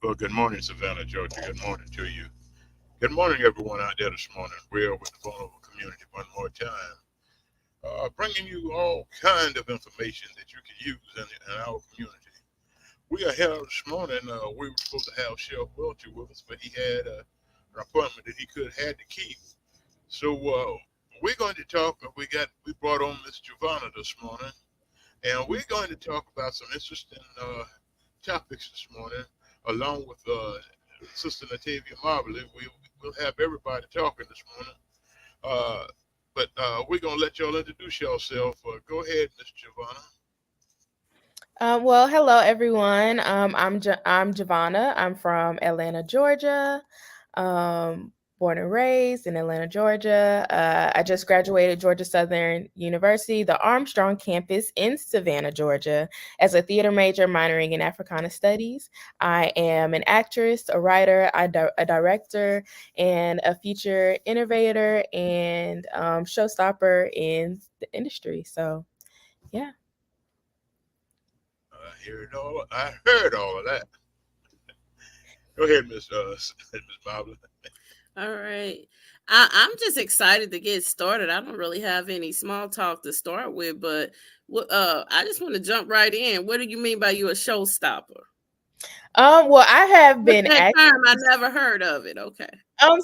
Well, good morning, Savannah, Georgia. Good morning to you. Good morning, everyone out there this morning. We're with the vulnerable community one more time, bringing you all kind of information that you can use in our community. We are here this morning. We were supposed to have Sheriff Welcher with us, but he had an appointment that he could had to keep. So we're going to talk. We brought on Miss Javanna this morning, and we're going to talk about some interesting topics this morning, along with Sister Latavia Marbley. We'll have everybody talking this morning. Uh, but we're gonna let y'all introduce yourself. Go ahead, Miss Giovanna. Well, hello everyone. I'm Javanna. I'm from Atlanta, Georgia. Born and raised in Atlanta, Georgia. I just graduated Georgia Southern University, the Armstrong campus in Savannah, Georgia, as a theater major minoring in Africana Studies. I am an actress, a writer, a director, and a feature innovator and showstopper in the industry. So, yeah. I heard all of that. Go ahead, Miss Miss Marbley. All right. I'm just excited to get started. I don't really have any small talk to start with, but I just want to jump right in. What do you mean by you a showstopper? Well, I have What's been that acting. term? I never heard of it. Okay.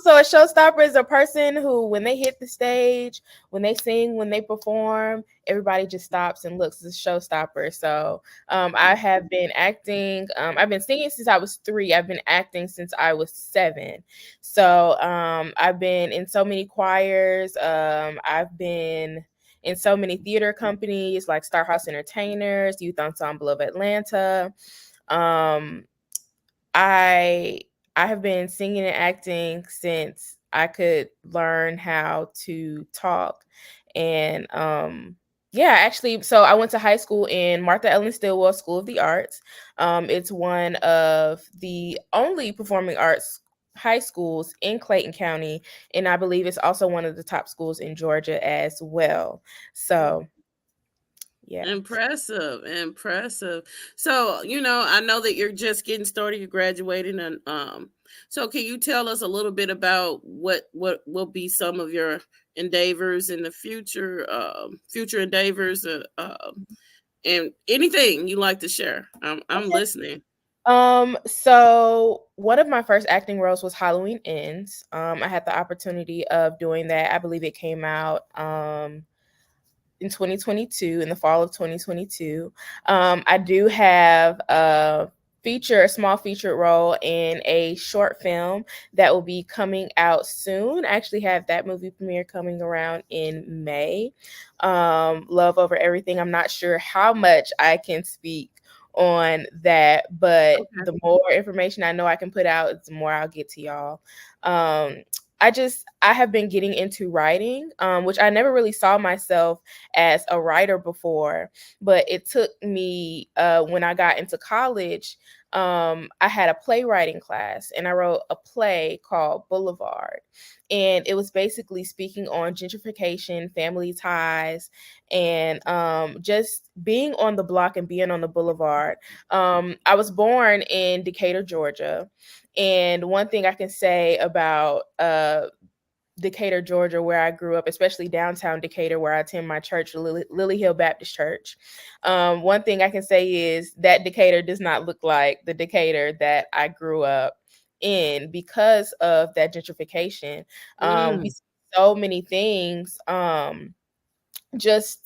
So a showstopper is a person who, when they hit the stage, when they sing, when they perform, everybody just stops and looks. It's a showstopper. So, I have been acting. I've been singing since I was 3. I've been acting since I was 7. So, I've been in so many choirs. I've been in so many theater companies like Star House Entertainers, Youth Ensemble of Atlanta. Um, I I have been singing and acting since I could learn how to talk. And yeah, actually, so I went to high school in Martha Ellen Stillwell School of the Arts. It's one of the only performing arts high schools in Clayton County, and I believe it's also one of the top schools in Georgia as well. So, yeah. Impressive, impressive. So, I know that you're just getting started, you're graduating and so can you tell us a little bit about what will be some of your endeavors in the future, future endeavors and anything you like to share. I'm listening. So one of my first acting roles was Halloween Ends. I had the opportunity of doing that. I believe it came out in 2022, in the fall of 2022. I do have a small featured role in a short film that will be coming out soon. I actually have that movie premiere coming around in May. Love Over Everything. I'm not sure how much I can speak on that, but Okay. the more information I know I can put out, the more I'll get to y'all. Um, I have been getting into writing, which I never really saw myself as a writer before, but it took me when I got into college. I had a playwriting class and I wrote a play called Boulevard. And it was basically speaking on gentrification, family ties, and just being on the block and being on the boulevard. I was born in Decatur, Georgia. And one thing I can say about Decatur, Georgia, where I grew up, especially downtown Decatur, where I attend my church, Lily Hill Baptist Church. One thing I can say is that Decatur does not look like the Decatur that I grew up in because of that gentrification. We Mm. see so many things just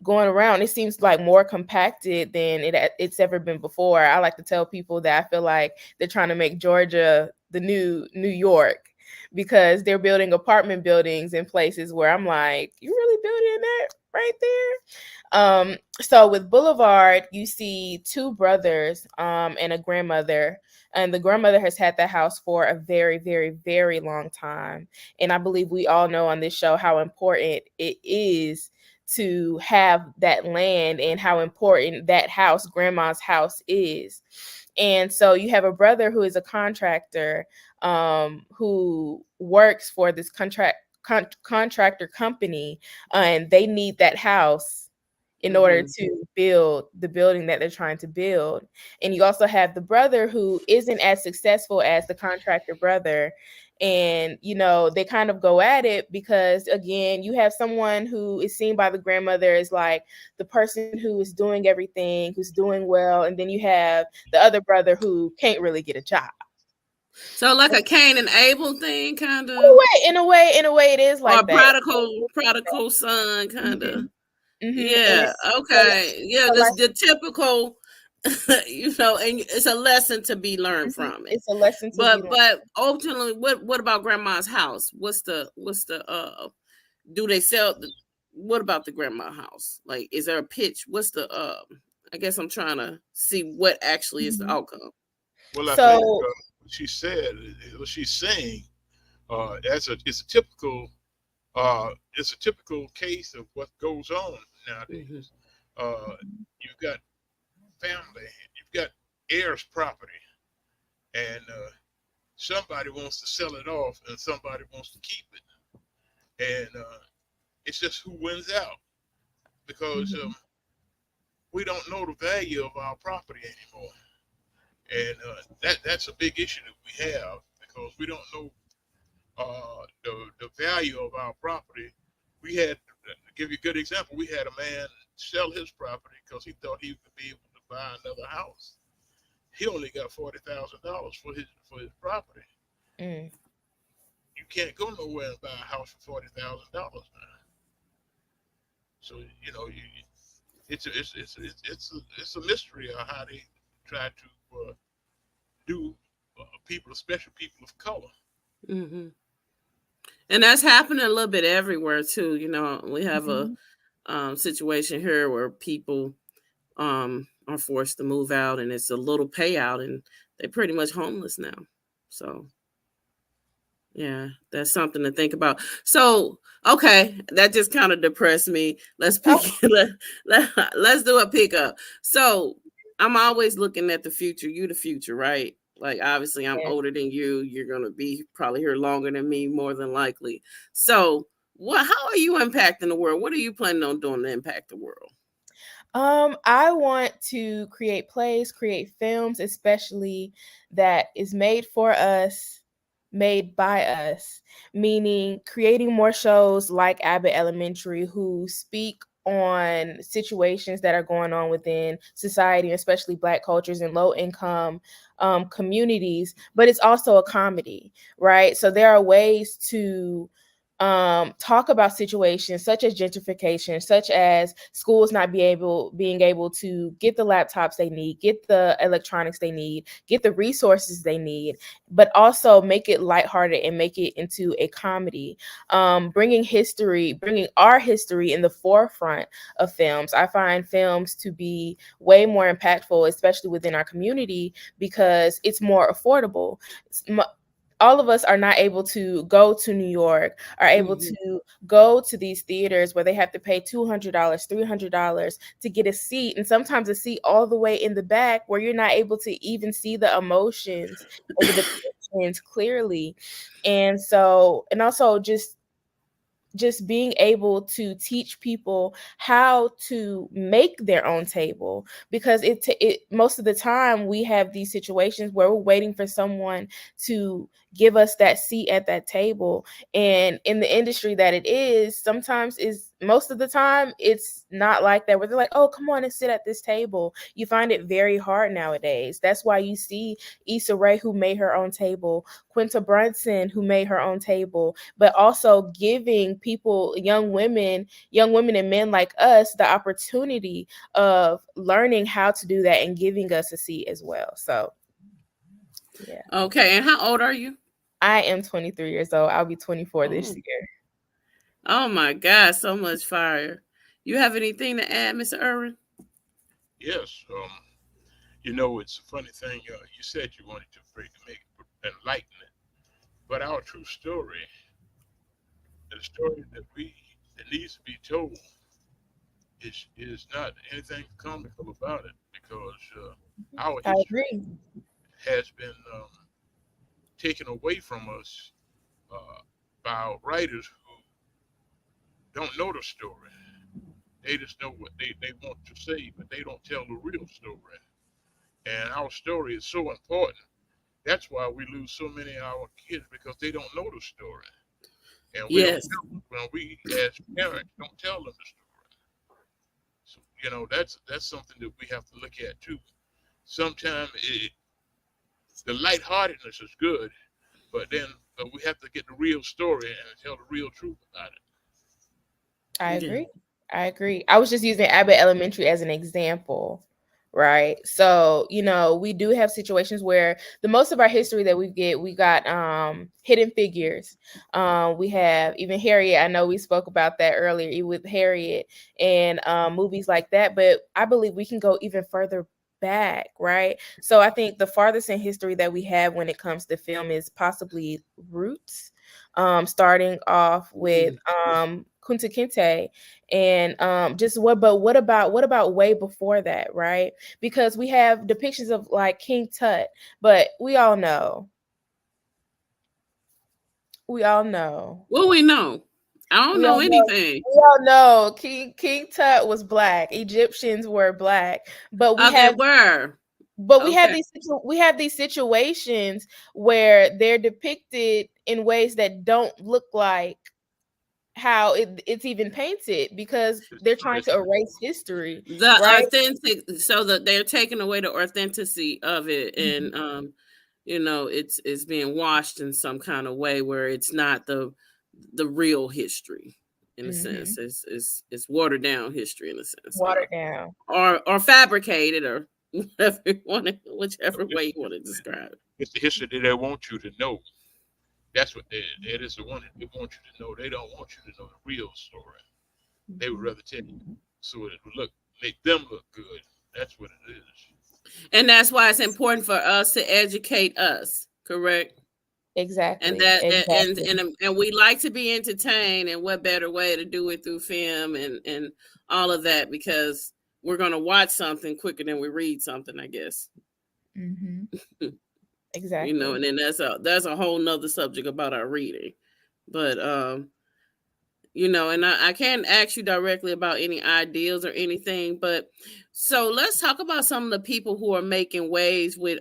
going around. It seems like more compacted than it's ever been before. I like to tell people that I feel like they're trying to make Georgia the new New York because they're building apartment buildings in places where I'm like, you really building that right there? So with Boulevard, you see two brothers and a grandmother. And the grandmother has had that house for a very, very, very long time. And I believe we all know on this show how important it is to have that land and how important that house, grandma's house, is. And so you have a brother who is a contractor who works for this contractor company, and they need that house in order Mm-hmm. to build the building that they're trying to build. And you also have the brother who isn't as successful as the contractor brother. And, they kind of go at it because, again, you have someone who is seen by the grandmother as like the person who is doing everything, who's doing well. And then you have the other brother who can't really get a job. So like a Cain and Abel thing, kind In a of, way, in a way, it is or like that. prodigal son, kind of. Mhm. Mhm. And Yeah. it's Okay. Yeah. a This lesson. the typical, and it's a lesson to be learned Mhm. from it. It's a lesson to be learned. But ultimately, what about grandma's house? What's the do they sell the, what about the grandma house? Like, is there a pitch? What's the I guess I'm trying to see what actually is the Mhm. outcome. Well, I think So, what she said, what she's saying, it's a typical case of what goes on Hmm. nowadays. Uh, you've got family, you've got heirs property, and somebody wants to sell it off, and somebody wants to keep it, and it's just who wins out because mhm, we don't know the value of our property anymore, and that's a big issue that we have because we don't know the value of our property. We had, to give you a good example, we had a man sell his property because he thought he would be able to buy another house. He only got $40,000 for his property. mm. You can't go nowhere and buy a house for $40,000 now. So it's a mystery of how they try to do people, especially people of color. Hmm. And that's happening a little bit everywhere too. We have a Mhm. situation here where people are forced to move out, and it's a little payout, and they're pretty much homeless now. So yeah, that's something to think about. So, okay, that just kind of depressed me. Let's Oh, pick let's do a pickup. So, I'm always looking at the future. You the future, right? Like, obviously I'm yeah. older than you. You're going to be probably here longer than me, more than likely. So, how are you impacting the world? What are you planning on doing to impact the world? I want to create plays, create films, especially that is made for us, made by us, meaning creating more shows like Abbott Elementary who speak on situations that are going on within society, especially Black cultures and low income communities, but it's also a comedy, right? So there are ways to talk about situations such as gentrification, such as schools not being able to get the laptops they need, get the electronics they need, get the resources they need, but also make it lighthearted and make it into a comedy. Bringing our history in the forefront of films. I find films to be way more impactful, especially within our community, because it's more affordable. All of us are not able to go to New York, are able Hmm. to go to these theaters where they have to pay $200, $300 to get a seat, and sometimes a seat all the way in the back where you're not able to even see the emotions and the depictions clearly. And so, and also just being able to teach people how to make their own table, because it most of the time we have these situations where we're waiting for someone to give us that seat at that table, and in the industry that it is, sometimes is most of the time it's not like that, where they're like, oh, come on and sit at this table. You find it very hard nowadays. That's why you see Issa Rae, who made her own table, Quinta Brunson, who made her own table, but also giving people, young women and men like us, the opportunity of learning how to do that and giving us a seat as well. So, yeah. Okay, and how old are you? I am 23 years old. I'll be 24 this Oh, year. oh my God, so much fire. You have anything to add, Mr. Irwin? Yes, it's a funny thing. You said you wanted to make enlightenment, but our true story, the story that needs to be told, is not anything comical about it because our I history agree. has been taken away from us uh, by writers who don't know the story. They just know what they want to say, but they don't tell the real story. And our story is so important. That's why we lose so many of our kids because they don't know the story, and we don't Yes. tell them. When we as parents don't tell them the story. So that's something that we have to look at too. Sometimes the lightheartedness is good, but we have to get the real story and tell the real truth about it. I Yeah. agree. I agree. I was just using Abbott Elementary as an example, right? So, we do have situations where the most of our history that we got Hidden Figures. We have even Harriet. I know we spoke about that earlier with Harriet and movies like that, but I believe we can go even further back, right? So I think the farthest in history that we have when it comes to film is possibly Roots, starting off with Mm. Kunta Kinte, and just what about way before that, right? Because we have depictions of like King Tut, but we all know What we know? I don't we know all know anything. we all know King Tut was black. Egyptians were black, but we They have were. but Okay. we have these situations where they're depicted in ways that don't look like how it's even painted because they're trying It's to erase history, The right? authentic, so that they're taking away the authenticity of it, Mhm. and it's being washed in some kind of way where it's not the real history, in a sense. Mhm. It's watered down history, in a sense, Watered down. or fabricated, or whatever you want to, whichever way it's, you want to describe it. it's the history that they want you to know. That's what that is the one that they want you to know. They don't want you to know the real story. They would Mhm. rather tell you so it would make them look good. That's what it is. And that's why it's important for us to educate us, correct? And Exactly. that Exactly. and we like to be entertained, and what better way to do it through film and all of that, because we're going to watch something quicker than we read something, I guess. Mhm. And Exactly. then that's a whole nother subject about our reading. But and I can't ask you directly about any ideas or anything, but so let's talk about some of the people who are making waves with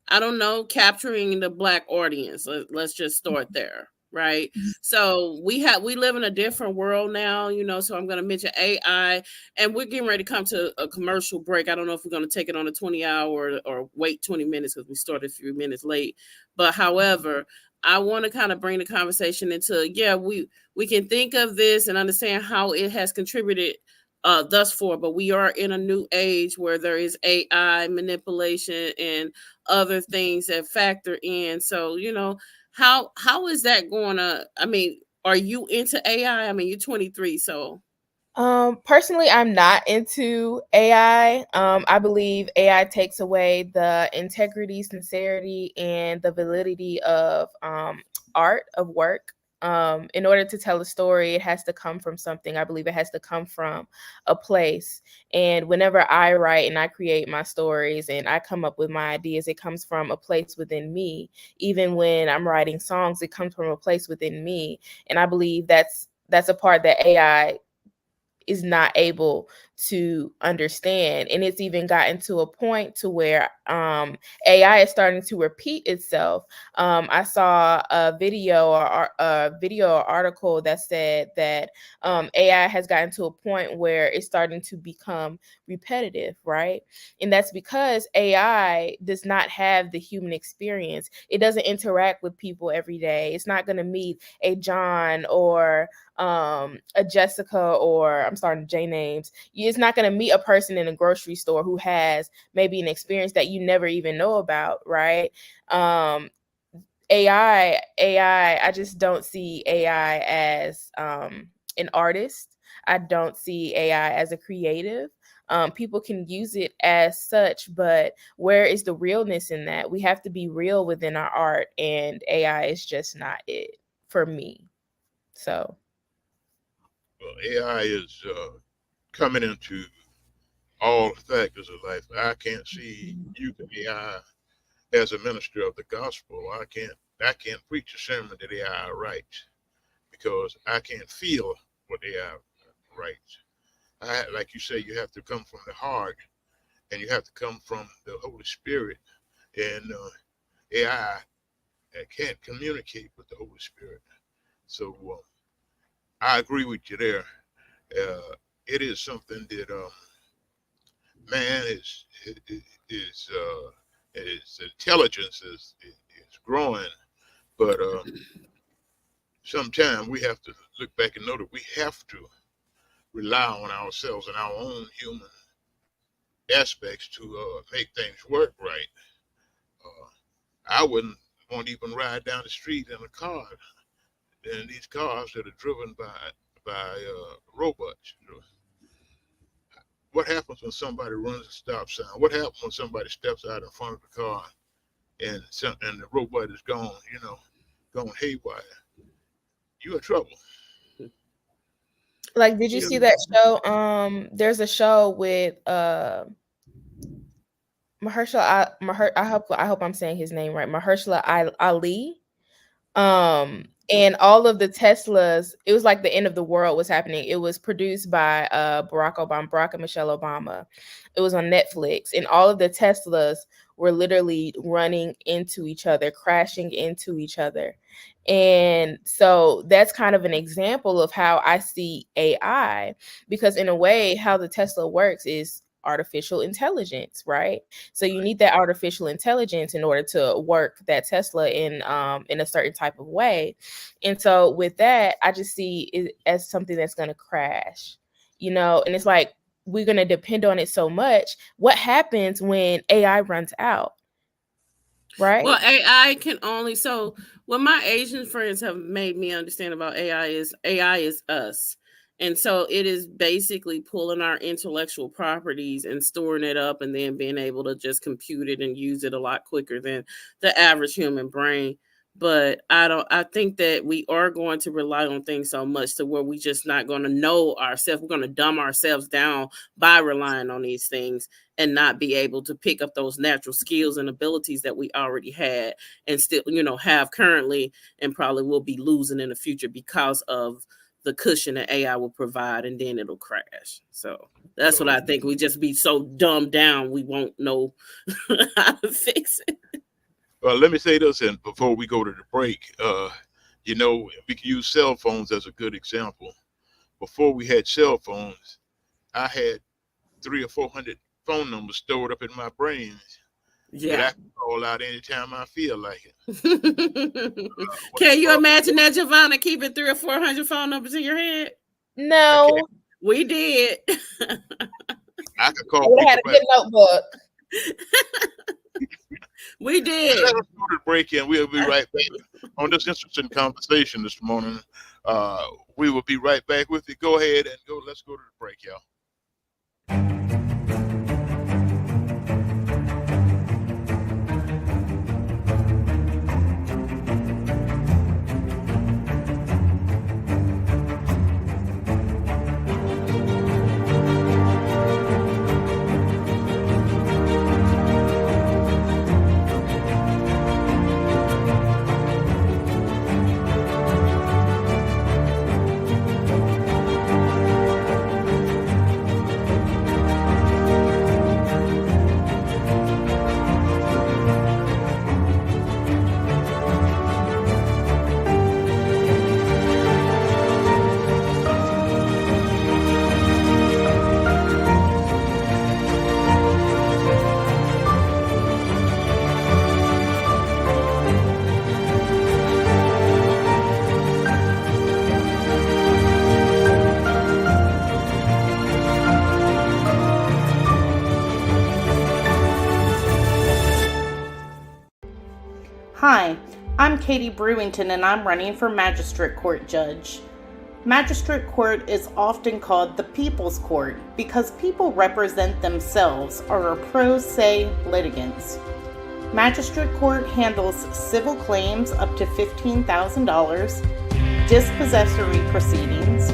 I don't know, capturing the black audience. Let's just start there, right? So we live in a different world now, So I'm going to mention AI, and we're getting ready to come to a commercial break. I don't know if we're going to take it on a 20-hour or wait 20 minutes because we started a few minutes late. But however, I want to kind of bring the conversation into, yeah, we can think of this and understand how it has contributed thus far, but we are in a new age where there is AI manipulation and other things that factor in. So, how is that going to, I mean, are you into AI? I mean, you're 23, so Personally, I'm not into AI. I believe AI takes away the integrity, sincerity, and the validity of art of work. In order to tell a story, it has to come from something. I believe it has to come from a place. And whenever I write and I create my stories and I come up with my ideas, it comes from a place within me. Even when I'm writing songs, it comes from a place within me. And I believe that's a part that AI is not able to understand, and it's even gotten to a point to where AI is starting to repeat itself. I saw a video or article that said that AI has gotten to a point where it's starting to become repetitive, right? And that's because AI does not have the human experience. It doesn't interact with people every day. It's not going to meet a John or a Jessica, or I'm starting to J names. It's not going to meet a person in a grocery store who has maybe an experience that you never even know about, right? Um, I just don't see AI as an artist. I don't see AI as a creative. People can use it as such, but where is the realness in that? We have to be real within our art, and AI is just not it for me. So. Well, AI is coming into all factors of life. I can't see using AI as a minister of the gospel. I can't preach a sermon that AI writes because I can't feel what AI writes. like you say, you have to come from the heart, and you have to come from the Holy Spirit. And AI can't communicate with the Holy Spirit. So I agree with you there. It is something that man is his intelligence is growing, but sometimes we have to look back and know that we have to rely on ourselves and our own human aspects to make things work right. Uh, I won't even ride down the street in a car, and these cars that are driven by robots. You know, what happens when somebody runs a stop sign? What happens when somebody steps out in front of the car and the robot is gone? You know, going haywire. You in trouble. Like, did you Yeah. see that show? There's a show with I hope I'm saying his name right. Ali. And all of the Teslas, it was like the end of the world was happening. It was produced by Barack and Michelle Obama. It was on Netflix, and all of the Teslas were literally running into each other, crashing into each other. And so that's kind of an example of how I see AI, because in a way, how the Tesla works is artificial intelligence, right? So you need that artificial intelligence in order to work that Tesla in a certain type of way. And so with that, I just see it as something that's going to crash, and it's like we're going to depend on it so much. What happens when AI runs out, right? Well, AI can only what my Asian friends have made me understand about AI is us. And so it is basically pulling our intellectual properties and storing it up and then being able to just compute it and use it a lot quicker than the average human brain. But I think that we are going to rely on things so much to where we just not going to know ourselves. We're going to dumb ourselves down by relying on these things and not be able to pick up those natural skills and abilities that we already had and still, have currently and probably will be losing in the future because of the cushion that AI will provide, and then it'll crash. So that's what I think. We just be so dumbed down, we won't know how to fix it. Well, let me say this, and before we go to the break, we can use cell phones as a good example. Before we had cell phones, I had 300 or 400 phone numbers stored up in my brain that I can call out anytime I feel like it. Can you imagine that, Javanna, keeping 300 or 400 phone numbers in your head? No. We did. I could call. I had a good notebook. We did. Let us go to the break, and we'll be right back on this interesting conversation this morning. We will be right back with you. Go ahead and go. Let's go to the break, y'all. Hi, I'm Katie Brewington and I'm running for Magistrate Court Judge. Magistrate Court is often called the People's Court because people represent themselves or are pro se litigants. Magistrate Court handles civil claims up to $15,000, dispossessory proceedings,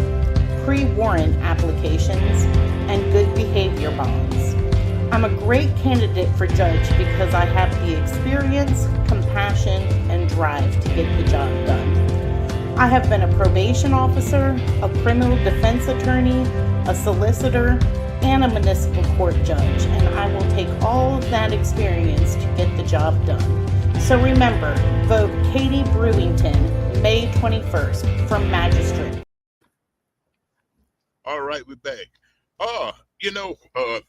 pre-warrant applications, and good behavior bonds. I'm a great candidate for judge because I have the experience, compassion, and drive to get the job done. I have been a probation officer, a criminal defense attorney, a solicitor, and a municipal court judge, and I will take all of that experience to get the job done. So remember, vote Katie Brewington, May 21st, for Magistrate. All right, we're back.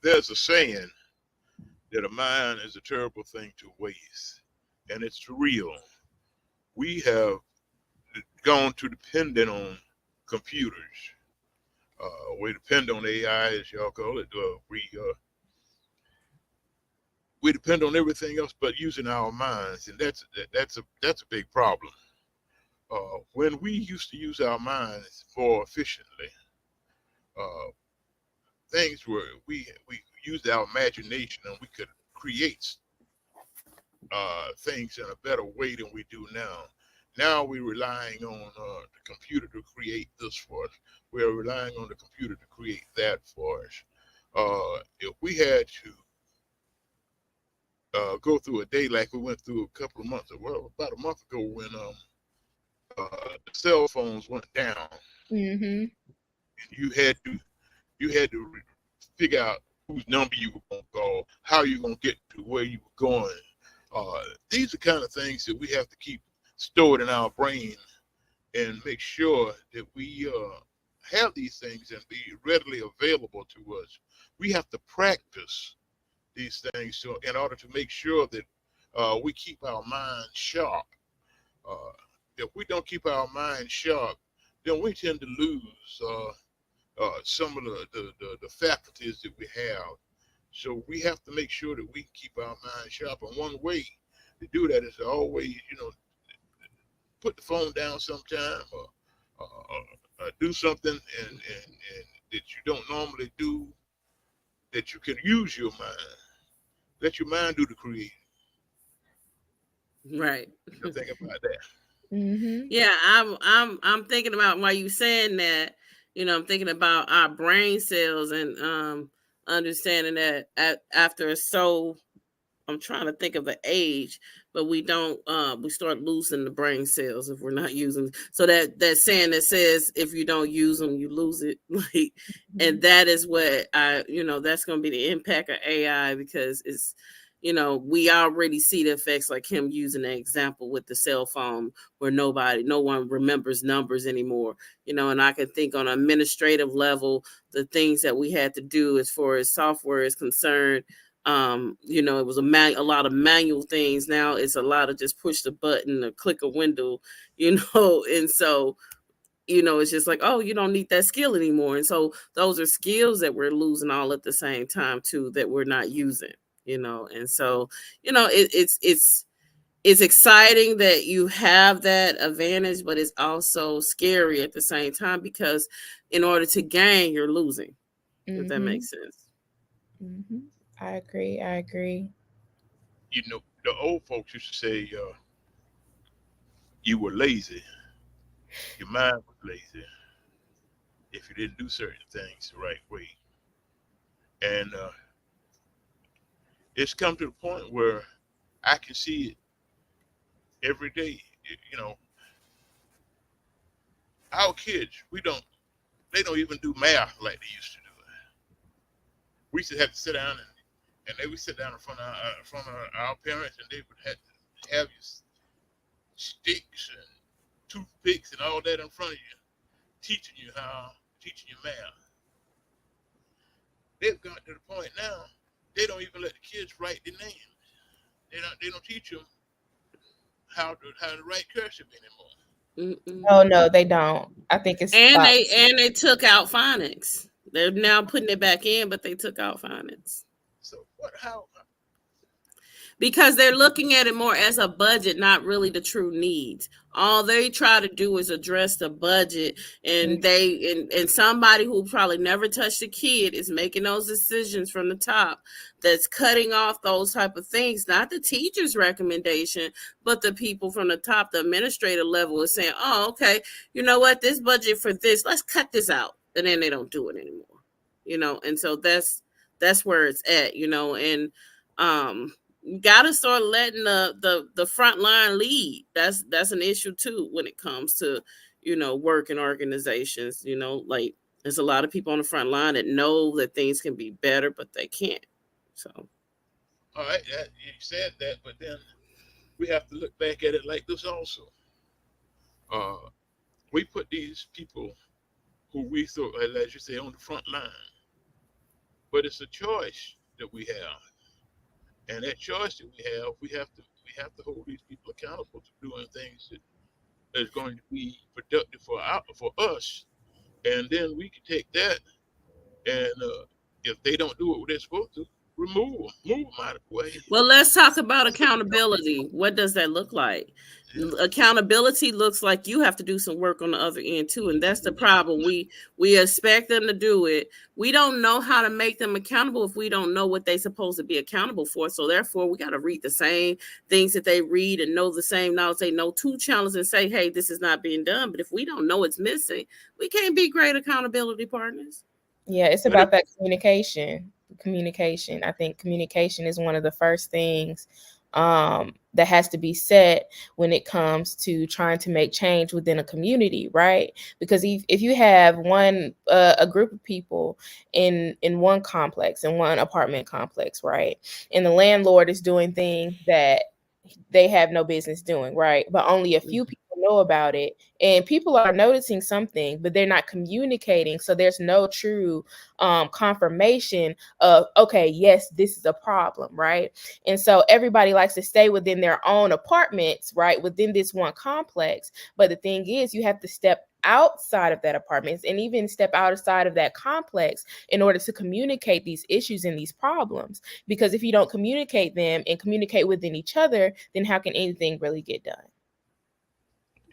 There's a saying that a mind is a terrible thing to waste, and it's real. We have gone to dependent on computers. We depend on AI, as y'all call it. We depend on everything else but using our minds, and that's a big problem. When we used to use our minds more efficiently, uh, things were we used our imagination and we could create things in a better way than we do now. Now we're relying on the computer to create this for us. We're relying on the computer to create that for us. If we had to go through a day like we went through a couple of months, well, about a month ago when the cell phones went down, Mm-hmm. you had to figure out whose number you were going to call, how you're going to get to where you were going. These are kind of things that we have to keep stored in our brain and make sure that we have these things and be readily available to us. We have to practice these things so in order to make sure that we keep our mind sharp. Uh, if we don't keep our mind sharp, then we tend to lose some of the faculties that we have. So we have to make sure that we keep our mind sharp. And one way to do that is to always, put the phone down sometime or do something and that you don't normally do, that you can use your mind. Let your mind do the creating. Right. Think about that. Mm-hmm. Yeah, I'm thinking about why you saying that. I'm thinking about our brain cells and understanding that after I'm trying to think of an age, but we don't we start losing the brain cells if we're not using. So that saying that says if you don't use them, you lose it. Like, and that is what that's going to be the impact of AI, because it's we already see the effects, like him using the example with the cell phone, where no one remembers numbers anymore. And I can think on an administrative level, the things that we had to do as far as software is concerned. It was a lot of manual things. Now it's a lot of just push the button or click a window, and so it's just like, oh, you don't need that skill anymore. And so those are skills that we're losing all at the same time too, that we're not using. And so it's exciting that you have that advantage, but it's also scary at the same time, because in order to gain, you're losing. If that makes sense. Mm-hmm. I agree. The old folks used to say you were lazy. Your mind was lazy if you didn't do certain things the right way. And it's come to the point where I can see it every day. You know, our kids, they don't even do math like they used to do it. We used to have to sit down and they would sit down in front of our parents, and they would have to have your sticks and toothpicks and all that in front of you, teaching you math. They've got to the point now they don't even let the kids write their names. They don't teach them how to write cursive anymore. Mm-mm. Oh no, they don't. I think it's And stopped. they took out phonics. They're now putting it back in, but they took out phonics. So what? How? Because they're looking at it more as a budget, not really the true needs. All they try to do is address the budget, and and somebody who probably never touched a kid is making those decisions from the top, that's cutting off those type of things. Not the teacher's recommendation, but the people from the top, the administrative level, is saying, oh, okay, you know what, this budget for this, let's cut this out. And then they don't do it anymore. And so that's where it's at, and you gotta start letting the front line lead. That's an issue too when it comes to work in organizations. Like there's a lot of people on the front line that know that things can be better, but they can't. So All right, you said that, but then we have to look back at it like this also. Uh, we put these people who we thought, as you say, on the front line, but it's a choice that we have, and that choice that we have to hold these people accountable to doing things that is going to be productive for us, and then we can take that and if they don't do what they're supposed to, move them out of the way. well, let's talk about accountability. What does that look like? Yeah, Accountability looks like you have to do some work on the other end too, and that's the problem. We expect them to do it. We don't know how to make them accountable if we don't know what they're supposed to be accountable for. So therefore, we got to read the same things that they read and know the same knowledge they know to challenge and say, "Hey, this is not being done." But if we don't know it's missing, we can't be great accountability partners. Yeah, it's but about that communication. Communication. I think communication is one of the first things that has to be set when it comes to trying to make change within a community, right? Because if you have a group of people in one complex, in one apartment complex, right, and the landlord is doing things that they have no business doing, right? But only a few people know about it. And people are noticing something, but they're not communicating. So there's no true confirmation of, okay, yes, this is a problem, right? And so everybody likes to stay within their own apartments, right? Within this one complex. But the thing is, you have to step outside of that apartment and even step outside of that complex in order to communicate these issues and these problems. Because if you don't communicate them and communicate within each other, then how can anything really get done?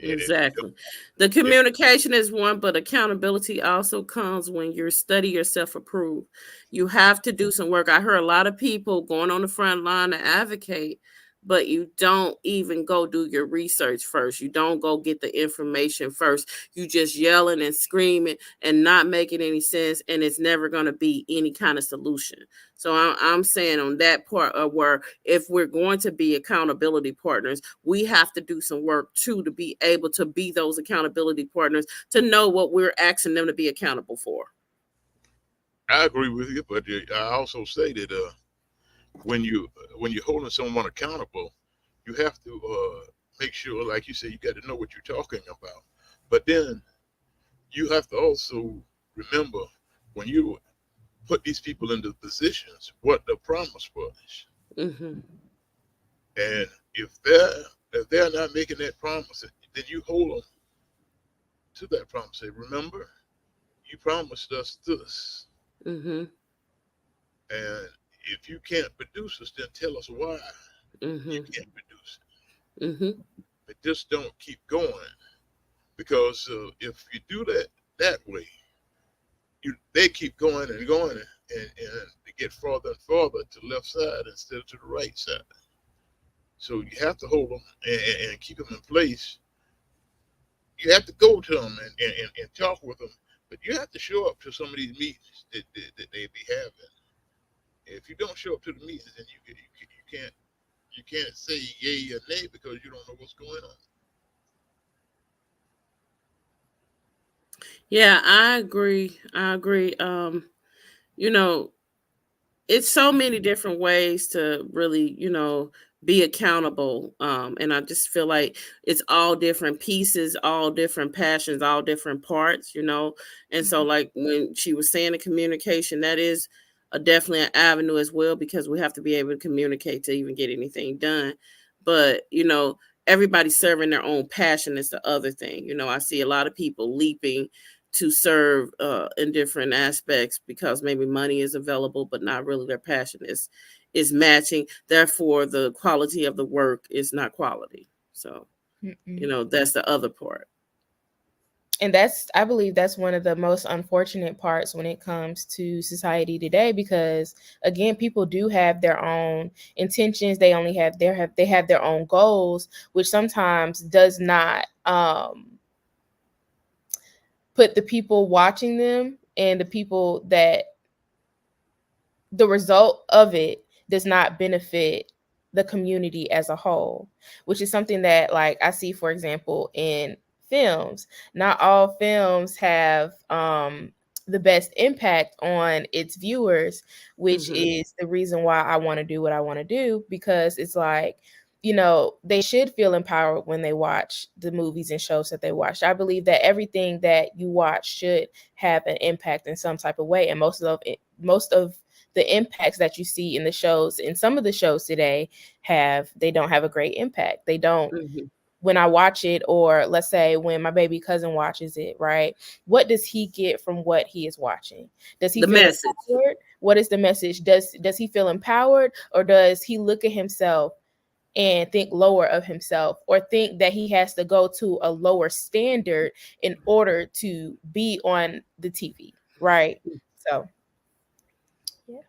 and if you Exactly. The if communication is one, but accountability also comes when you're study yourself approved. You have to do some work. I heard a lot of people going on the front line to advocate, but you don't even go do your research first. You don't go get the information first. You just yelling and screaming and not making any sense, and it's never going to be any kind of solution. So I'm saying on that part of where if we're going to be accountability partners, we have to do some work too to be able to be those accountability partners to know what we're asking them to be accountable for. I agree with you, but I also say that when you when you're holding someone accountable, you have to make sure, like you say, you got to know what you're talking about. But then you have to also remember when you put these people into positions, what the promise was, Hmm. and if they're not making that promise, then you hold them to that promise. Say, remember, you promised us this, Hmm. and if you can't produce us, then tell us why you Hmm. can't produce it. Hmm. But just don't keep going because if you do that way, they keep going and going and they get farther and farther to the left side instead of to the right side. So you have to hold them and keep them in place. You have to go to them and talk with them, but you have to show up to some of these meetings that they be having. If you don't show up to the meetings, then you can't say yay or nay because you don't know what's going on. Yeah, I agree. I agree. You know, it's so many different ways to really, be accountable. And I just feel like it's all different pieces, all different passions, all different parts, And so, like when she was saying the communication, that is definitely an avenue as well, because we have to be able to communicate to even get anything done. But, everybody serving their own passion is the other thing. I see a lot of people leaping to serve in different aspects because maybe money is available, but not really their passion is matching. Therefore, the quality of the work is not quality. So, Mm-mm. that's the other part. And I believe that's one of the most unfortunate parts when it comes to society today, because again, people do have their own intentions. They only they have their own goals, which sometimes does not put the people watching them and the people that the result of it does not benefit the community as a whole, which is something that, like, I see, for example, in films. Not all films have the best impact on its viewers, which Hmm. is the reason why I want to do what I want to do, because it's like, you know, they should feel empowered when they watch the movies and shows that they watch. I believe that everything that you watch should have an impact in some type of way, and most of the impacts that you see in the shows, in some of the shows today, they don't have a great impact. They don't. Hmm. When I watch it, or let's say when my baby cousin watches it, right? What does he get from what he is watching? Does he The feel message. empowered? What is the message? Does he feel empowered, or does he look at himself and think lower of himself, or think that he has to go to a lower standard in order to be on the TV, right? So, yeah.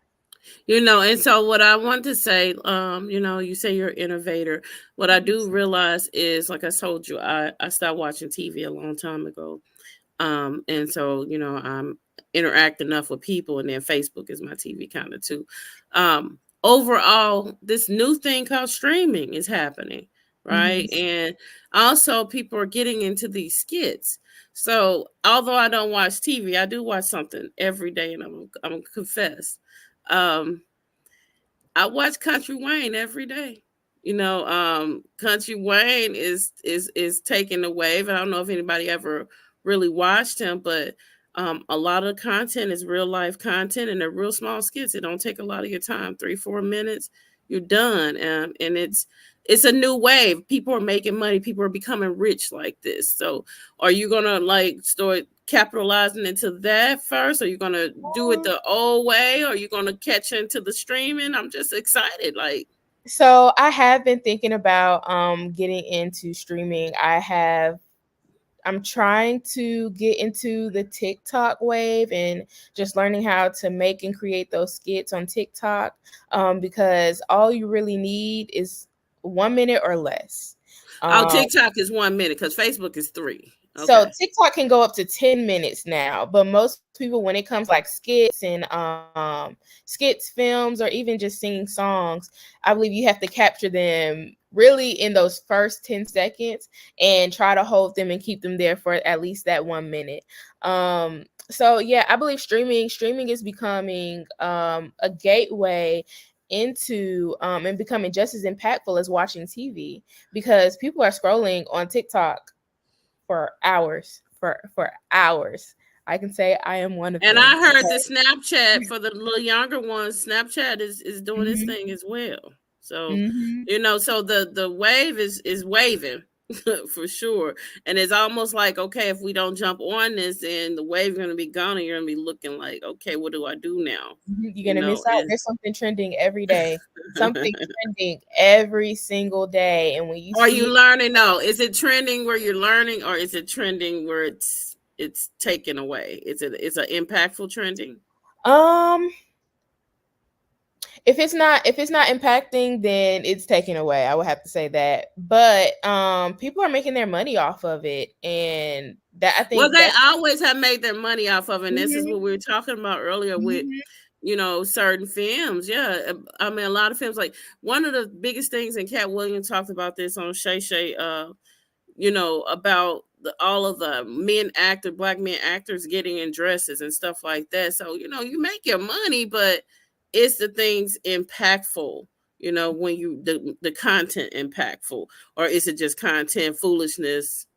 And so what I want to say, you say you're an innovator. What I do realize is, like I told you, I stopped watching TV a long time ago. And so, I'm interact enough with people, and then Facebook is my TV kind of too. Overall, this new thing called streaming is happening, Mhm. right? And also people are getting into these skits. So although I don't watch TV, I do watch something every day, and I'm gonna confess. Um, I watch Country Wayne every day. Country Wayne is taking the wave. I don't know if anybody ever really watched him, but a lot of content is real life content, and they're real small skits. It don't take a lot of your time, 3-4 minutes, you're done. And it's a new wave. People are making money. People are becoming rich like this. So, are you gonna like start capitalizing into that first? Are you gonna do it the old way? Or are you gonna catch into the streaming? I'm just excited. Like, So I have been thinking about getting into streaming. I'm trying to get into the TikTok wave and just learning how to make and create those skits on TikTok, because all you really need is 1 minute or less. oh, Um, TikTok is 1 minute because Facebook is three. so Okay. TikTok can go up to 10 minutes now, but most people, when it comes like skits and skits, films, or even just singing songs, I believe you have to capture them really in those first 10 seconds and try to hold them and keep them there for at least that 1 minute. So yeah, I believe streaming is becoming a gateway into and becoming just as impactful as watching TV, because people are scrolling on TikTok for hours, for hours. I can say I am one of And them. I heard the Snapchat for the little younger ones. Snapchat is doing this Mhm. thing as well. So Mhm. so the wave is waving for sure. And it's almost like, okay, if we don't jump on this, then the wave's gonna be gone, and you're gonna be looking like, okay, what do I do now? Mhm. You're You gonna know, miss out. There's something trending every day. Something trending every single day, and when you are you see learning? No, is it trending where you're learning, or is it trending where it's taken away? It's an impactful trending? um if it's not impacting, then it's taken away. I would have to say that. But people are making their money off of it, and that I Well, think they that's always have made their money off of it. And this is mhm, what we were talking about earlier with, mhm. certain films. Yeah. I mean, a lot of films, like one of the biggest things, and Cat Williams talked about this on Shay Shay, about all of the black men actors getting in dresses and stuff like that. So, you make your money, but it's the things impactful, when the content impactful, or is it just content foolishness?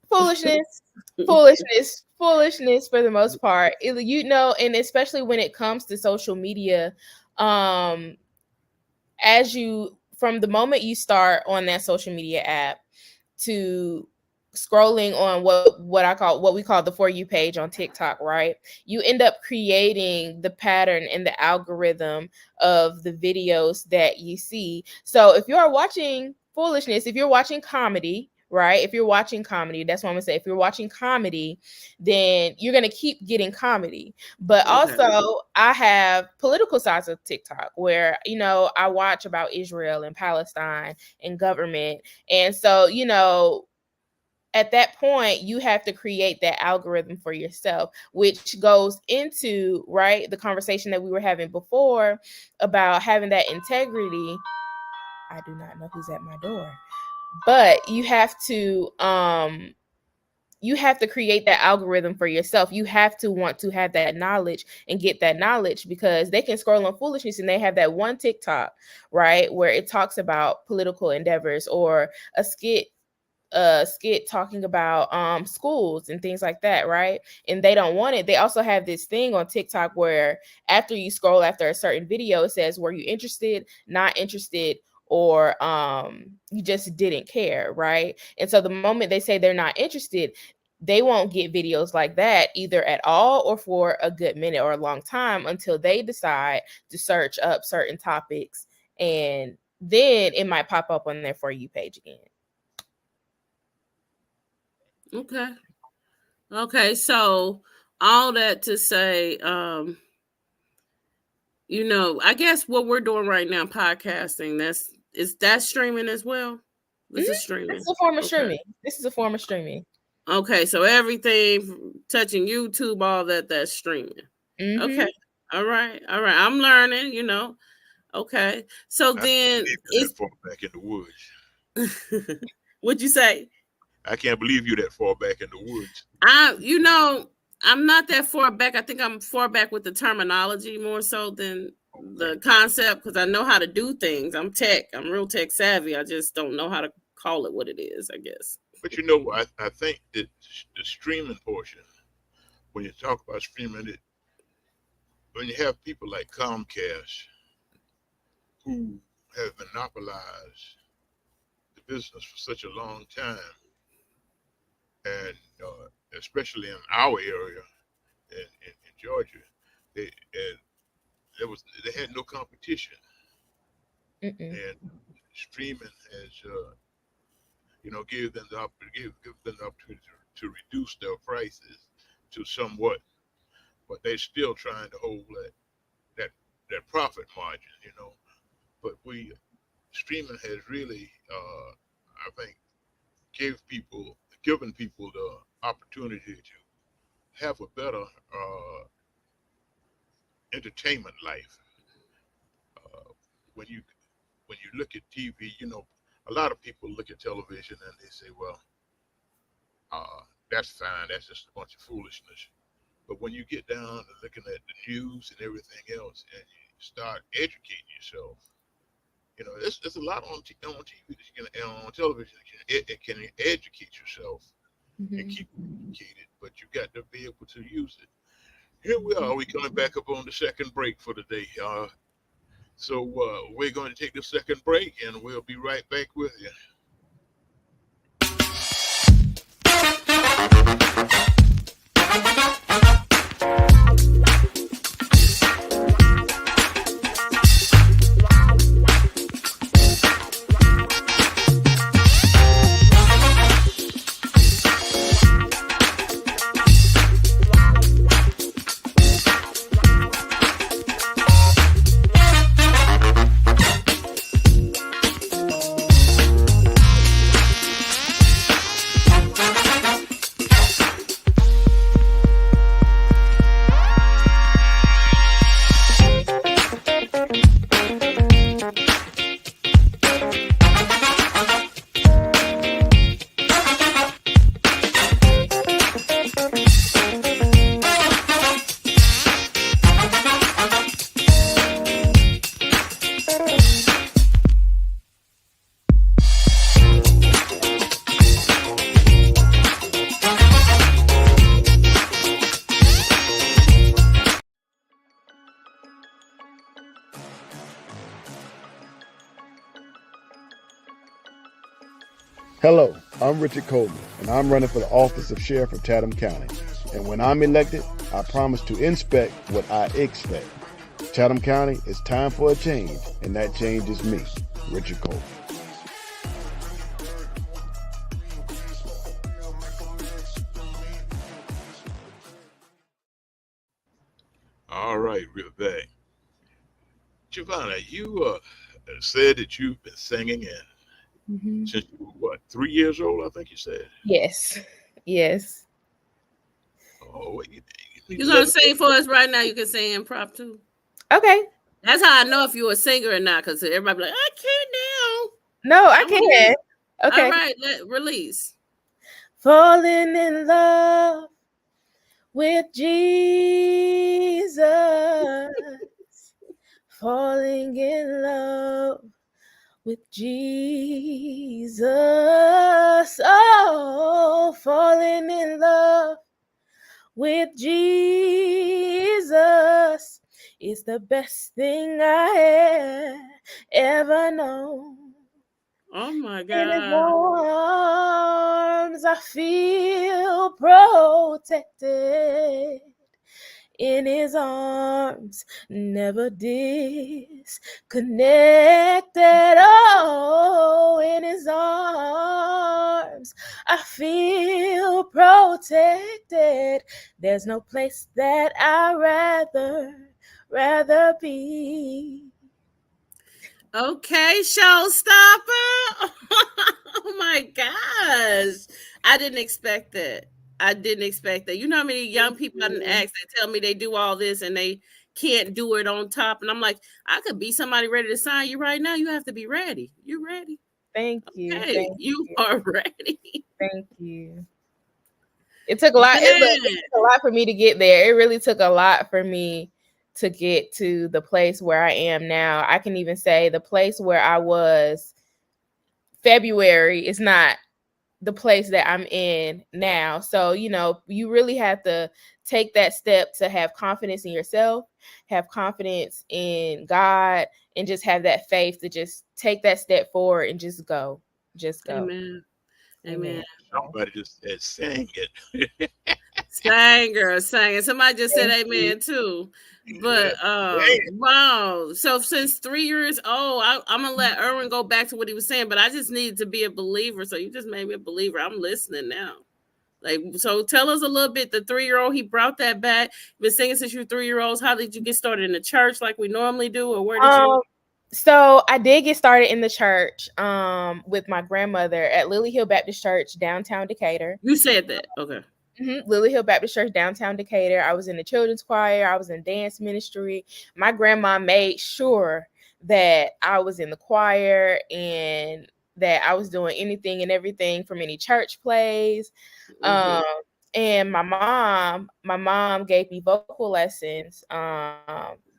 Foolishness, foolishness for the most part. And especially when it comes to social media, um, as you from the moment you start on that social media app to scrolling on what we call the For You page on TikTok, right? You end up creating the pattern and the algorithm of the videos that you see. So if you are watching foolishness, if you're watching comedy, right? If you're watching comedy, that's what I'm gonna say. If you're watching comedy, then you're gonna keep getting comedy. But Okay. also, I have political sides of TikTok where, I watch about Israel and Palestine and government. And so, at that point, you have to create that algorithm for yourself, which goes into, right, the conversation that we were having before about having that integrity. I do not know who's at my door, but you have to you have to create that algorithm for yourself. You have to want to have that knowledge and get that knowledge, because they can scroll on foolishness and they have that one TikTok, right, where it talks about political endeavors, or a skit talking about schools and things like that, right? And they don't want it. They also have this thing on TikTok where after you scroll after a certain video, it says, were you interested, not interested, or you just didn't care, right? And so the moment they say they're not interested, they won't get videos like that either at all or for a good minute or a long time, until they decide to search up certain topics, and then it might pop up on their For You page again. Okay. Okay. So all that to say, I guess what we're doing right now, podcasting, is that streaming as well? This is streaming. This is a form of Okay. streaming. This is a form of streaming. Okay, so everything touching YouTube, all that's streaming. Mhm. Okay. All right. I'm learning, Okay. So I then can't believe you that far back in the woods. What'd you say? I can't believe you that far back in the woods. I'm not that far back. I think I'm far back with the terminology more so than the concept, because I know how to do things. I'm real tech savvy. I just don't know how to call it what it is, I guess. But I think that the streaming portion, when you talk about streaming, when you have people like Comcast who have monopolized the business for such a long time, and especially in our area in Georgia, they had no competition. And streaming has give them the opportunity to reduce their prices to somewhat, but they're still trying to hold that profit margin, But streaming has really, I think, given people the opportunity to have a better entertainment life. When you look at TV, a lot of people look at television and they say, well, that's fine. That's just a bunch of foolishness. But when you get down to looking at the news and everything else, and you start educating yourself, there's a lot on TV that on television that can educate yourself and keep you educated, but you got to be able to use it. Here we are. We're coming back up on the second break for the day. So we're going to take the second break, and we'll be right back with you. Hello, I'm Richard Coleman, and I'm running for the office of Sheriff of Chatham County. And when I'm elected, I promise to inspect what I expect. Chatham County, it's time for a change, and that change is me, Richard Coleman. All right, we're back. Javanna, you said that you've been singing since you were, 3 years old, I think you said? Yes. Oh, you're going to sing for us right now. You can sing improv too. Okay. That's how I know if you're a singer or not, because everybody be like, I can't now. No, I can. Okay. All right, release. falling in love with Jesus, falling in love with Jesus. Oh, falling in love with Jesus is the best thing I have ever known. Oh my In his God. arms, I feel protected. In his arms, never disconnected. Oh, in his arms, I feel protected. There's no place that I'd rather be. Okay, showstopper. Oh my gosh. I didn't expect that. I didn't expect that. You know how many young people I didn't ask that tell me they do all this and they can't do it on top. And I'm like, I could be somebody ready to sign you right now. You have to be ready. You ready? Thank you. Okay, Thank you you. are ready. Thank you. It took a lot. It Man. took a lot for me to get there. It really took a lot for me to get to the place where I am now. I can even say the place where I was February is not the place that I'm in now. So, you really have to take that step to have confidence in yourself, have confidence in God, and just have that faith to just take that step forward and just go. Just go. Amen. Amen. Amen. Somebody just said, sing it. Sang girl, sang. And somebody just said Thank you. amen too. Yeah. But Dang. wow. So since 3 years old, I'm gonna let Erwin go back to what he was saying, but I just needed to be a believer. So you just made me a believer. I'm listening now. Like, so tell us a little bit. The 3-year-old, he brought that back. You've been singing since you were 3 years old. How did you get started in the church like we normally do, or where did you? So I did get started in the church with my grandmother at Lily Hill Baptist Church downtown Decatur. You said that. Okay. Lily Hill Baptist Church downtown Decatur. I was in the children's choir. I was in dance ministry. My grandma made sure that I was in the choir and that I was doing anything and everything from any church plays. Mm-hmm. Um, and my mom gave me vocal lessons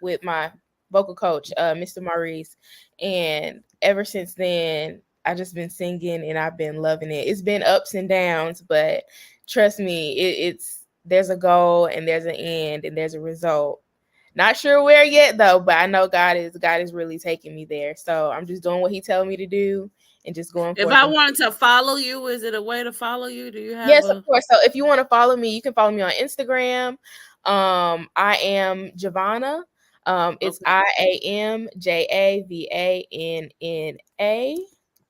with my vocal coach, Mr. Maurice. And ever since then, I just been singing and I've been loving it. It's been ups and downs, but trust me, it's there's a goal and there's an end and there's a result. Not sure where yet though, but I know God is really taking me there. So I'm just doing what He tells me to do and just going If forth. I wanted to follow you, is it a way to follow you? Do you have Yes, of a? course. So if you want to follow me, you can follow me on Instagram. I am Javanna. It's Okay. IamJavanna.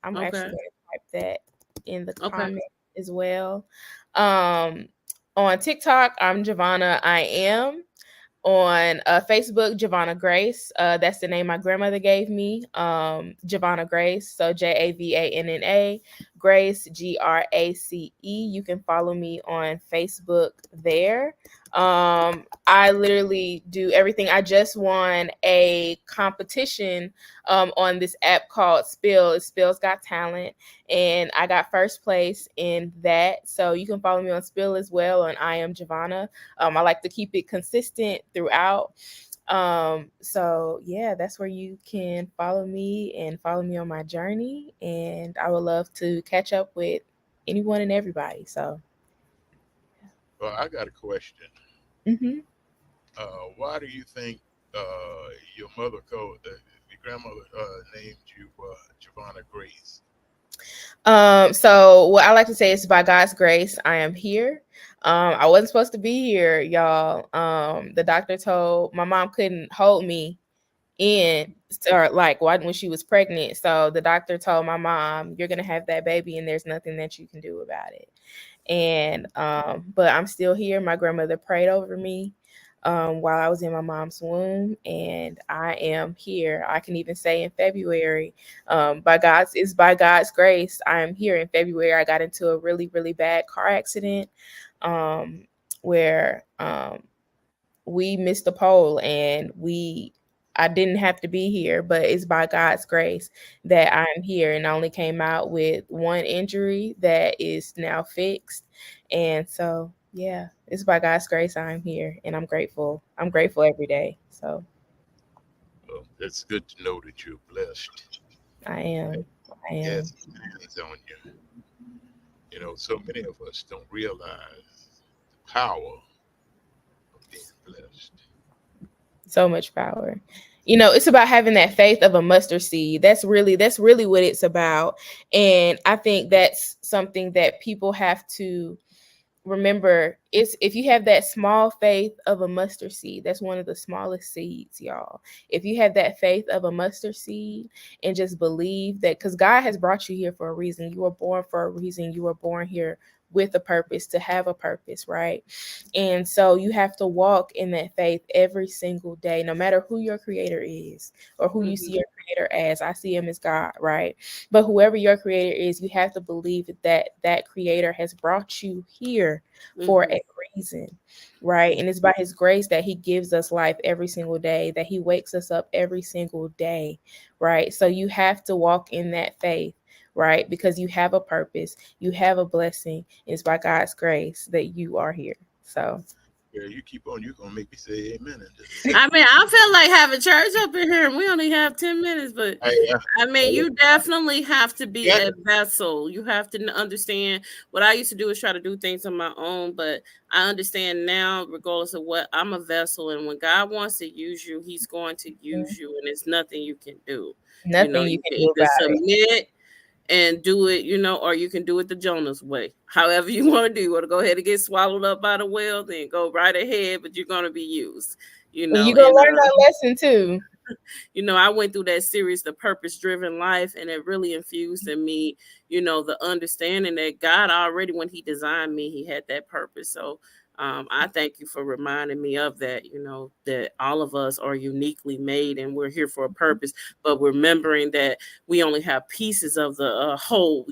I'm actually Okay. going to type that in the Okay. comment as well. Um, on TikTok, I'm Javanna. I am on Facebook, Javanna Grace. That's the name my grandmother gave me. Javanna Grace. So Javanna Grace, Grace. You can follow me on Facebook there. I literally do everything. I just won a competition on this app called Spill. Spill's Got Talent, and I got first place in that. So you can follow me on Spill as well on I Am Javanna. I like to keep it consistent throughout. So yeah, that's where you can follow me and follow me on my journey. And I would love to catch up with anyone and everybody. So Well, I got a question. mhm. Why do you think your mother called, your grandmother named you Giovanna Grace? So what I like to say is by God's grace, I am here. I wasn't supposed to be here, y'all. The doctor told my mom couldn't hold me in or like when she was pregnant. So the doctor told my mom, "You're gonna have that baby, and there's nothing that you can do about it." And but I'm still here. My grandmother prayed over me while I was in my mom's womb, and I am here. I can even say in February, by God's grace, I am here. In February, I got into a really really bad car accident where we missed the pole and we I didn't have to be here, but it's by God's grace that I'm here. And I only came out with one injury that is now fixed. And so, yeah, it's by God's grace I'm here, and I'm grateful. I'm grateful every day. So Well, it's good to know that you're blessed. I am. I am. Yes, hands on you. You know, so many of us don't realize the power of being blessed. So much power. You know, it's about having that faith of a mustard seed. That's really what it's about. And I think that's something that people have to remember. It's if you have that small faith of a mustard seed, that's one of the smallest seeds, y'all. If you have that faith of a mustard seed and just believe that, because God has brought you here for a reason. You were born for a reason. You were born here with a purpose, to have a purpose, right? And so you have to walk in that faith every single day, no matter who your creator is or who you see Mhm. your creator as. I see him as God, right? But whoever your creator is, you have to believe that that creator has brought you here for Mhm. a reason, right? And it's by his grace that he gives us life every single day, that he wakes us up every single day, right? So you have to walk in that faith, right? Because you have a purpose, you have a blessing. It's by God's grace that you are here. So Yeah, you keep on, you're gonna make me say amen in just a I second. mean, I feel like having church up in here, and we only have 10 minutes, but Hey, I mean, you definitely have to be yeah, a vessel. You have to understand. What I used to do is try to do things on my own, but I understand now, regardless of what, I'm a vessel, and when God wants to use you, He's going to use you, and there's nothing you can do. You know, nothing you you can can do either about it. submit and do it, or you can do it the Jonas way. However you want to do. You want to go ahead and get swallowed up by the whale, then go right ahead, but you're going to be used. And you're gonna And learn that lesson too. I went through that series, The Purpose Driven Life, and it really infused in me, the understanding that God already, when He designed me, He had that purpose. So I thank you for reminding me of that, that all of us are uniquely made and we're here for a purpose, but remembering that we only have pieces of the whole,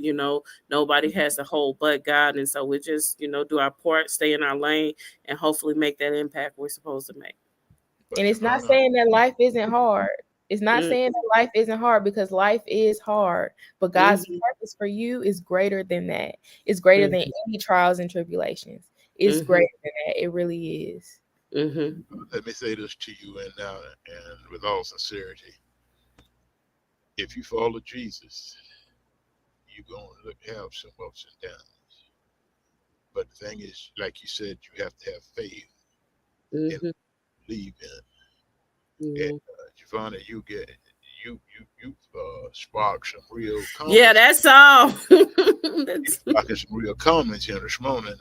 nobody has the whole but God. And so we just, do our part, stay in our lane, and hopefully make that impact we're supposed to make. but And it's not Javanna, saying that life isn't hard. It's not Mm, saying that life isn't hard, because life is hard. But God's mhm, purpose for you is greater than that. It's greater than mhm, any trials and tribulations. It's mhm, greater than that. It really is. mhm. let me say this to you and now, and with all sincerity, if you follow Jesus, you're gonna have some ups and downs. But the thing is, like you said, you have to have faith and Mhm. believe in. And Mhm. Javanna, you sparked some real Yeah, comments, that's all. That's sparking some real comments here this morning.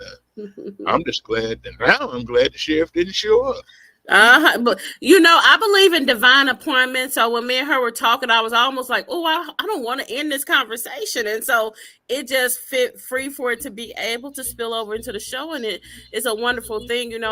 I'm just glad that now I'm glad the sheriff didn't show up. But I believe in divine appointments. So when me and her were talking, I was almost like, oh, I don't want to end this conversation. And so it just fit free for it to be able to spill over into the show. And it's a wonderful thing, and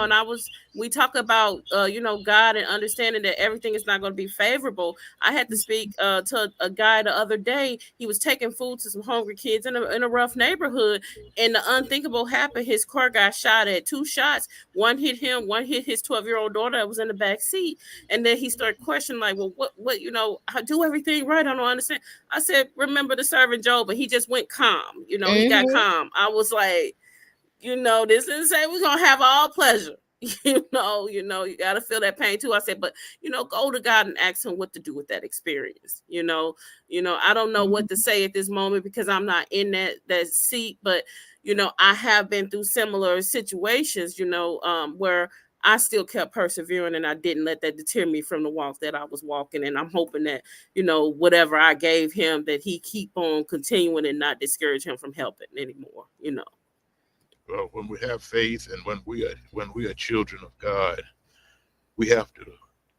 we talk about, God and understanding that everything is not going to be favorable. I had to speak to a guy the other day. He was taking food to some hungry kids in a rough neighborhood. And the unthinkable happened. His car got shot at, 2 shots. One hit him, one hit his 12-year-old daughter that was in the back seat. And then he started questioning, like, well, what, I do everything right. I don't understand. I said, remember the servant Job, but he just went calm. He got Hmm. calm. I was like, this didn't say we're gonna have all pleasure. You gotta feel that pain too. I said, but go to God and ask him what to do with that experience. I don't know what to say at this moment because I'm not in that seat, but I have been through similar situations, where I still kept persevering and I didn't let that deter me from the walk that I was walking. And I'm hoping that, whatever I gave him, that he keep on continuing and not discourage him from helping anymore. Well, when we have faith and when we are children of God, we have to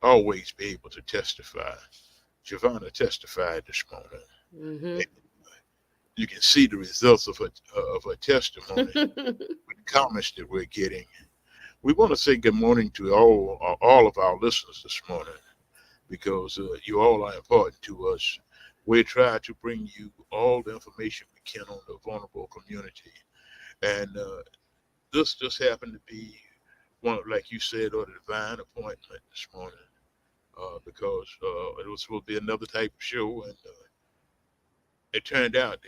always be able to testify. Javanna testified this morning. Mm-hmm. And you can see the results of her testimony with the comments that we're getting. We want to say good morning to all of our listeners this morning because you all are important to us. We try to bring you all the information we can on the vulnerable community, and this just happened to be one, like you said, or the divine appointment this morning. because it was supposed to be another type of show, and it turned out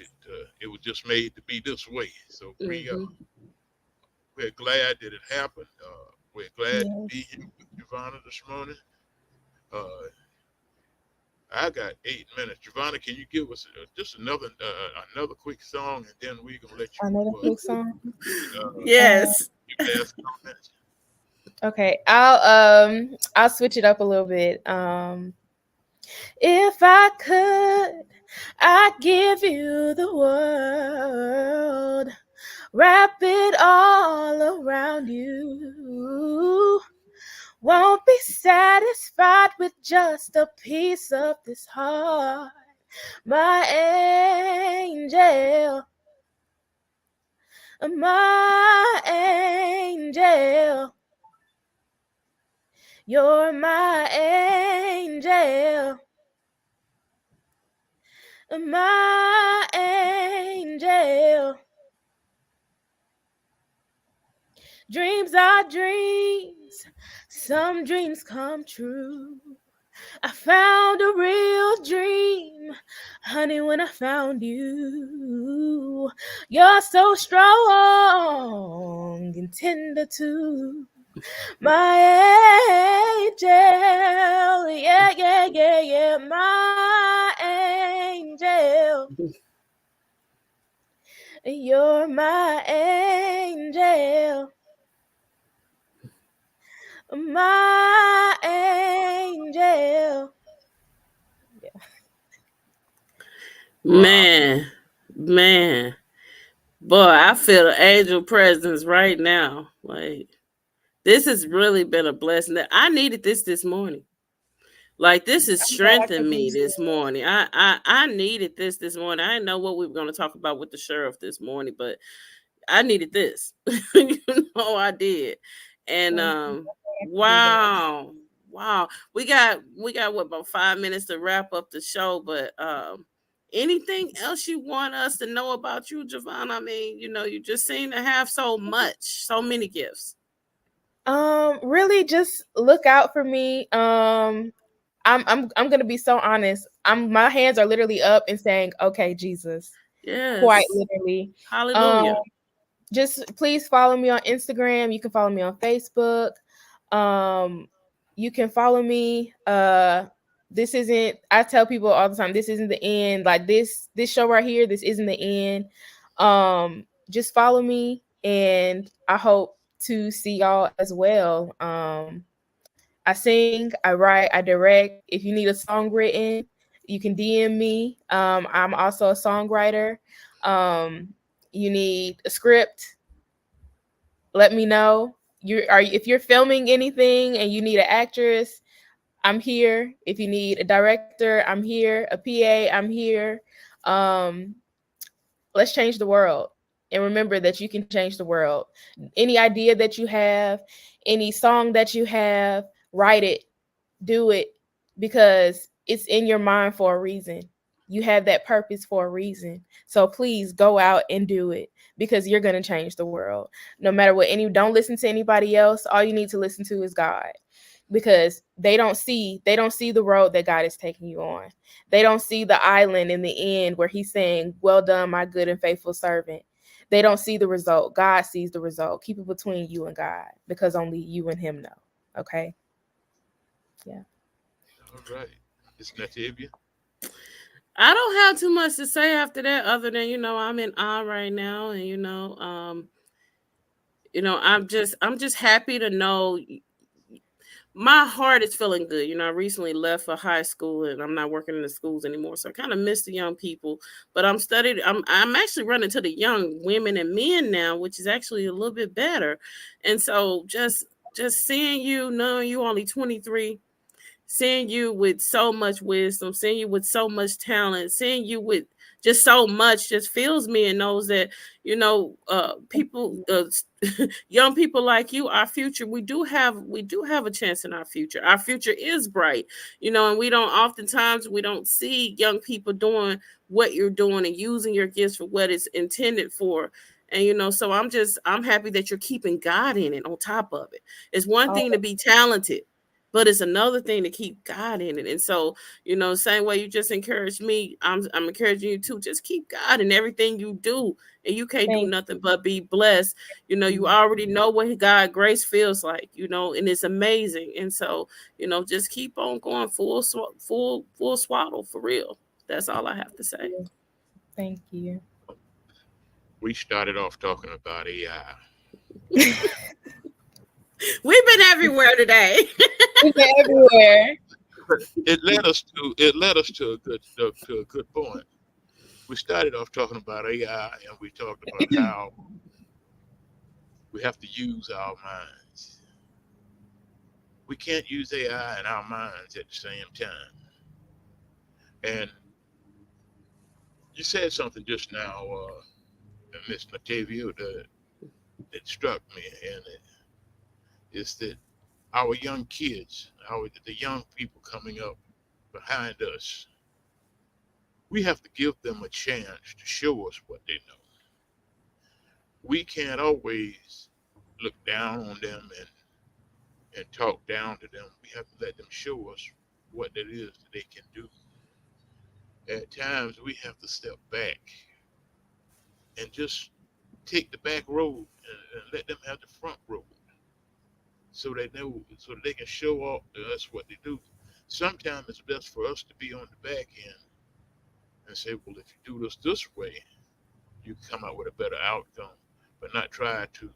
it was just made to be this way. So Hmm. we're glad that it happened. We're glad to be Yes. here with Javanna this morning. Uh, I got 8 minutes. Javanna, can you give us just another quick song, and then we're gonna let you Another quick song. Uh, Yes. your last comments. okay, I'll switch it up a little bit. If I could, I'd give you the world, wrap it all around you. Won't be satisfied with just a piece of this heart, my angel, my angel. You're my angel, my angel. Dreams are dreams, some dreams come true. I found a real dream, honey, when I found you. You're so strong and tender too. My angel, yeah, yeah, yeah, yeah, my angel. You're my angel, my angel. Wow. Man, man, boy, I feel the angel presence right now. Like this has really been a blessing. That I needed this morning. Like this has I'm glad I strengthened could me use it. this morning. I needed this morning. I didn't know what we were going to talk about with the sheriff this morning, but I needed this. You know I did. And I'm glad I could do that. wow. Wow. We got what about 5 minutes to wrap up the show, but anything else you want us to know about you, Javon? I mean, you just seem to have so much, so many gifts. Really just look out for me. I'm gonna be so honest. My hands are literally up and saying, okay, Jesus. Quite Yes. literally. Um, Hallelujah. just please follow me on Instagram. You can follow me on Facebook. Um, you can follow me. This isn't, I tell people all the time, this isn't the end. Like this show right here, this isn't the end. Just follow me, and I hope to see y'all as well. I sing, I write, I direct. If you need a song written, you can DM me. I'm also a songwriter. Um, you need a script, let me know. If you're filming anything and you need an actress, I'm here. If you need a director, I'm here. A PA, I'm here. Um, let's change the world. And remember that you can change the world. Any idea that you have, any song that you have, write it, do it, because it's in your mind for a reason. You have that purpose for a reason. So please go out and do it, because you're going to change the world. No matter what don't listen to anybody else. All you need to listen to is God, because they don't see the road that God is taking you on. They don't see the island in the end where he's saying, "Well done, my good and faithful servant." They don't see the result. God sees the result. Keep it between you and God, because only you and him know. Okay? Yeah. All right. It's Natavia. I don't have too much to say after that, other than I'm in awe right now, and I'm just happy to know my heart is feeling good. I recently left for high school and I'm not working in the schools anymore. So I kind of miss the young people. But I'm actually running to the young women and men now, which is actually a little bit better. And so just seeing you, knowing you only 23, seeing you with so much wisdom, seeing you with so much talent, seeing you with just so much just fills me and knows that people, young people like you, our future, we do have a chance in our future. Our future is bright, and we don't see young people doing what you're doing and using your gifts for what it's intended for. And so I'm happy that you're keeping God in it on top of it. It's one thing to be talented, but it's another thing to keep God in it. And so, same way you just encouraged me, I'm encouraging you to just keep God in everything you do. And you can't do Thank nothing but be blessed. You already know what God grace feels like, and it's amazing. And so, just keep on going full swaddle for real. That's all I have to say. you. Thank you. We started off talking about AI. We've been everywhere today. We've been everywhere. It led us to a good point. We started off talking about AI, and we talked about how we have to use our minds. We can't use AI and our minds at the same time. And you said something just now, Miss Matavia, that struck me, and it is that our young kids, the young people coming up behind us, we have to give them a chance to show us what they know. We can't always look down on them and talk down to them. We have to let them show us what it is that they can do. At times, we have to step back and just take the back road and let them have the front road, so they know, so that they can show off to us what they do. Sometimes it's best for us to be on the back end and say, well, if you do this way, you can come out with a better outcome, but not try to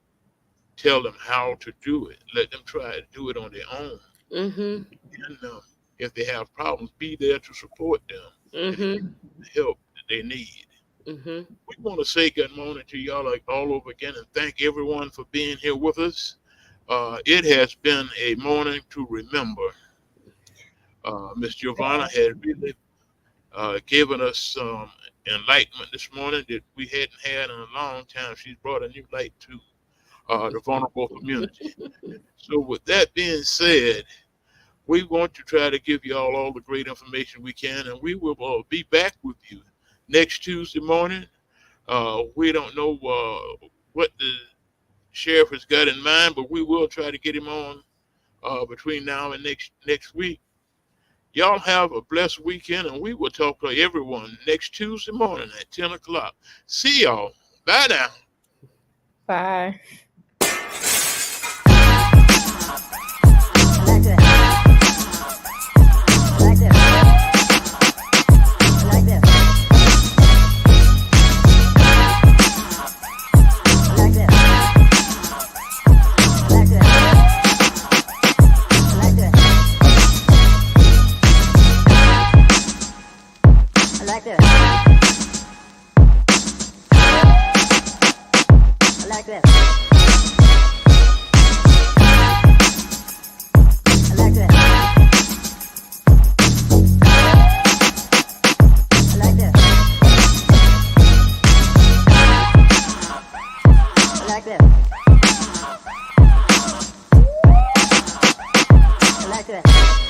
tell them how to do it. Let them try to do it on their own. Mm-hmm. And if they have problems, be there to support them and Mm-hmm. give them the help that they need. Mm-hmm. We want to say good morning to y'all like all over again and thank everyone for being here with us. It has been a morning to remember. Miss Javanna had really given us some enlightenment this morning that we hadn't had in a long time. She's brought a new light to the vulnerable community. So with that being said, we want to try to give you all the great information we can, and we will be back with you next Tuesday morning. We don't know what the sheriff has got in mind, but we will try to get him on between now and next week. Y'all have a blessed weekend, and we will talk to everyone next Tuesday morning at 10 o'clock. See y'all. Bye now. Bye. Like that.